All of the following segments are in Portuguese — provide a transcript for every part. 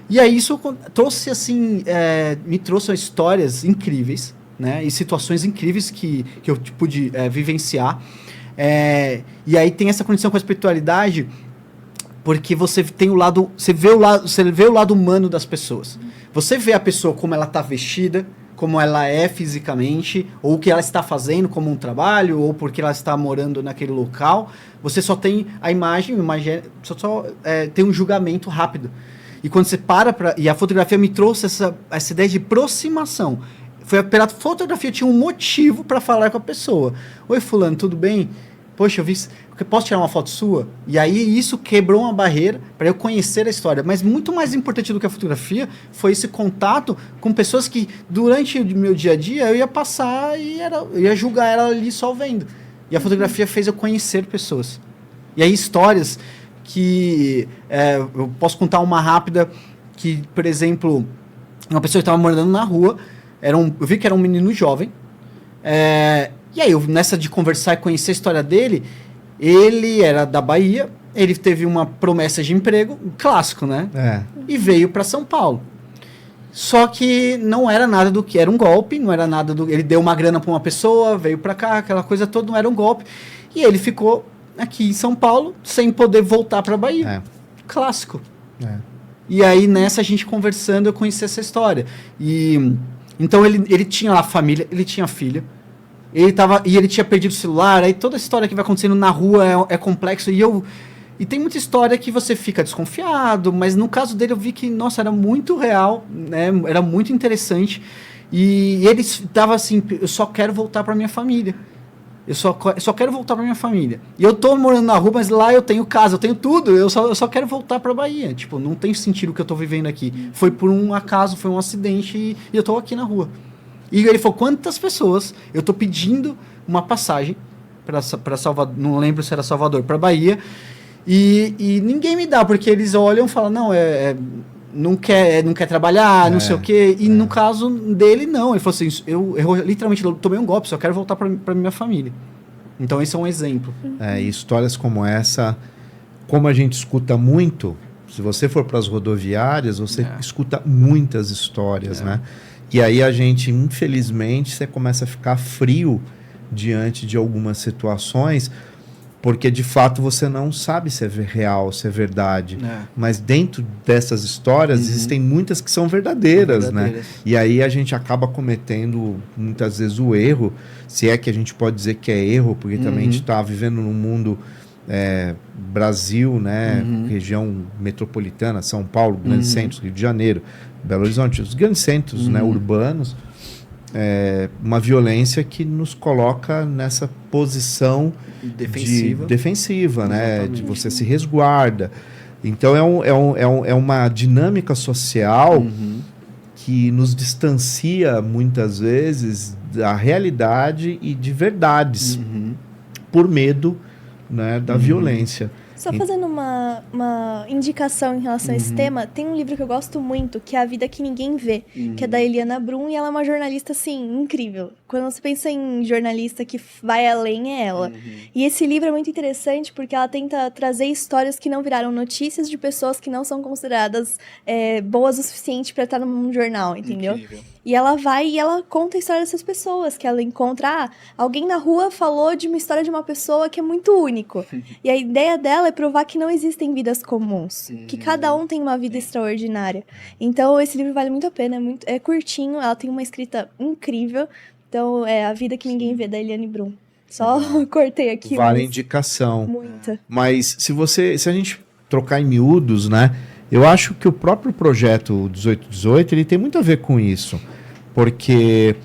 E aí isso trouxe, assim, me trouxe histórias incríveis, né? E situações incríveis que eu pude vivenciar. E aí tem essa conexão com a espiritualidade, porque você tem você vê o lado humano das pessoas. Você vê a pessoa como ela está vestida, como ela é fisicamente, ou o que ela está fazendo como um trabalho, ou porque ela está morando naquele local. Você só tem a imagem tem um julgamento rápido. E quando você e a fotografia me trouxe essa ideia de aproximação. Pela fotografia, tinha um motivo para falar com a pessoa. Oi, fulano, tudo bem? Poxa, posso tirar uma foto sua? E aí isso quebrou uma barreira para eu conhecer a história. Mas muito mais importante do que a fotografia foi esse contato com pessoas que durante o meu dia a dia eu ia passar e eu ia julgar ela ali só vendo. E a fotografia fez eu conhecer pessoas. E aí histórias que eu posso contar uma rápida que, por exemplo, uma pessoa que estava morando na rua, eu vi que era um menino jovem, e aí, nessa de conversar e conhecer a história dele, ele era da Bahia, ele teve uma promessa de emprego, clássico, né? E veio para São Paulo. Só que não era nada do que era um golpe, não era nada do... Ele deu uma grana para uma pessoa, veio para cá, aquela coisa toda, não era um golpe. E ele ficou aqui em São Paulo, sem poder voltar para Bahia. Clássico. E aí, nessa, a gente conversando, eu conheci essa história. Então, ele tinha lá família, ele tinha filha, ele tinha perdido o celular, aí toda a história que vai acontecendo na rua é complexo, e tem muita história que você fica desconfiado, mas no caso dele eu vi que, nossa, era muito real, né, era muito interessante, e ele estava assim, eu só quero voltar para minha família, eu só quero voltar para minha família, e eu tô morando na rua, mas lá eu tenho casa, eu tenho tudo, eu só quero voltar para Bahia, tipo, não tem sentido o que eu tô vivendo aqui, foi por um acaso, foi um acidente, e eu tô aqui na rua. E ele falou, quantas pessoas eu tô pedindo uma passagem para Salvador, não lembro se era Salvador, para Bahia, e ninguém me dá, porque eles olham e falam, não, não quer trabalhar, não sei o quê, e no caso dele, não, ele falou assim, eu literalmente tomei um golpe, só quero voltar para minha família. Então esse é um exemplo. Histórias como essa, como a gente escuta muito, se você for para as rodoviárias, você escuta muitas histórias, né? E aí a gente, infelizmente, você começa a ficar frio diante de algumas situações, porque de fato você não sabe se é real, se é verdade. Mas dentro dessas histórias existem muitas que são verdadeiras, né? E aí a gente acaba cometendo muitas vezes o erro, se é que a gente pode dizer que é erro, porque também a gente está vivendo num mundo Brasil, né? Região metropolitana, São Paulo, grandes centros, Rio de Janeiro, Belo Horizonte, os grandes centros, né, urbanos, uma violência que nos coloca nessa posição defensiva, né, de você se resguarda. Então é uma dinâmica social que nos distancia muitas vezes da realidade e de verdades por medo, né, da violência. Só fazendo uma indicação em relação a esse tema, tem um livro que eu gosto muito, que é A Vida que Ninguém Vê, que é da Eliana Brum, e ela é uma jornalista, assim, incrível. Quando você pensa em jornalista que vai além, é ela. E esse livro é muito interessante porque ela tenta trazer histórias que não viraram notícias de pessoas que não são consideradas boas o suficiente para estar num jornal, entendeu? Incrível. E ela vai e ela conta a história dessas pessoas, que ela encontra, alguém na rua falou de uma história de uma pessoa que é muito único. E a ideia dela é provar que não existem vidas comuns, que cada um tem uma vida extraordinária. Então, esse livro vale muito a pena, é curtinho, ela tem uma escrita incrível. Então, A Vida que Ninguém Vê, da Eliane Brum. Só cortei aqui. Vale indicação. Muita. Mas se a gente trocar em miúdos, né? Eu acho que o próprio projeto 1818, ele tem muito a ver com isso. Porque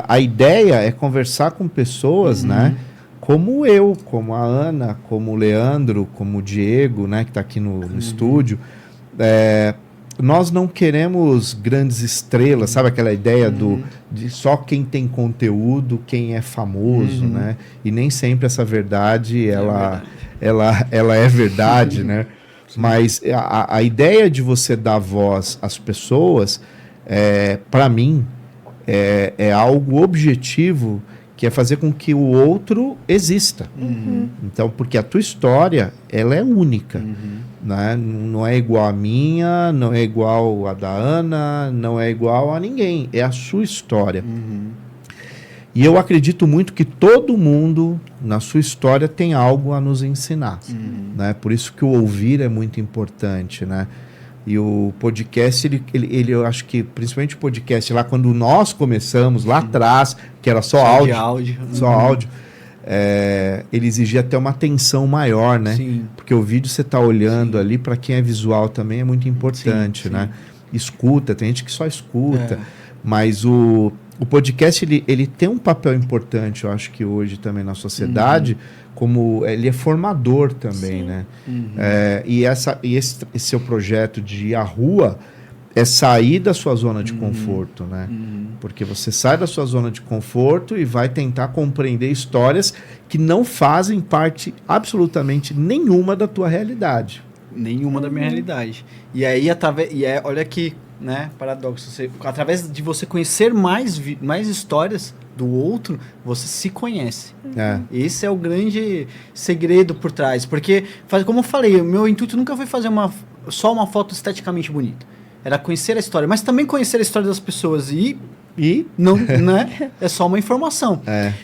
a ideia é conversar com pessoas, né? Como eu, como a Ana, como o Leandro, como o Diego, né? Que está aqui no estúdio. Nós não queremos grandes estrelas, sabe aquela ideia de só quem tem conteúdo, quem é famoso, né? E nem sempre essa verdade, ela é verdade, né? Mas a ideia de você dar voz às pessoas, para mim, é algo objetivo que é fazer com que o outro exista. Então, porque a tua história, ela é única, né? Não é igual a minha, não é igual a da Ana, não é igual a ninguém, é a sua história. E eu acredito muito que todo mundo, na sua história, tem algo a nos ensinar, né? Por isso que o ouvir é muito importante, né? E o podcast, ele eu acho que, principalmente o podcast, lá quando nós começamos, lá atrás, que era só áudio. Só áudio, ele exigia até uma atenção maior, né? Sim. Porque o vídeo você está olhando ali, para quem é visual também é muito importante, né? Escuta, tem gente que só escuta, mas o podcast, ele tem um papel importante, eu acho que hoje também na sociedade, como ele é formador também, né? E esse seu projeto de ir à rua é sair da sua zona de conforto, né? Porque você sai da sua zona de conforto e vai tentar compreender histórias que não fazem parte absolutamente nenhuma da tua realidade. Nenhuma da minha realidade. E aí, olha que, né, paradoxo. Através de você conhecer mais histórias do outro, você se conhece. Esse é o grande segredo por trás. Porque, como eu falei, o meu intuito nunca foi fazer só uma foto esteticamente bonita. Era conhecer a história, mas também conhecer a história das pessoas e não, né? É só uma informação.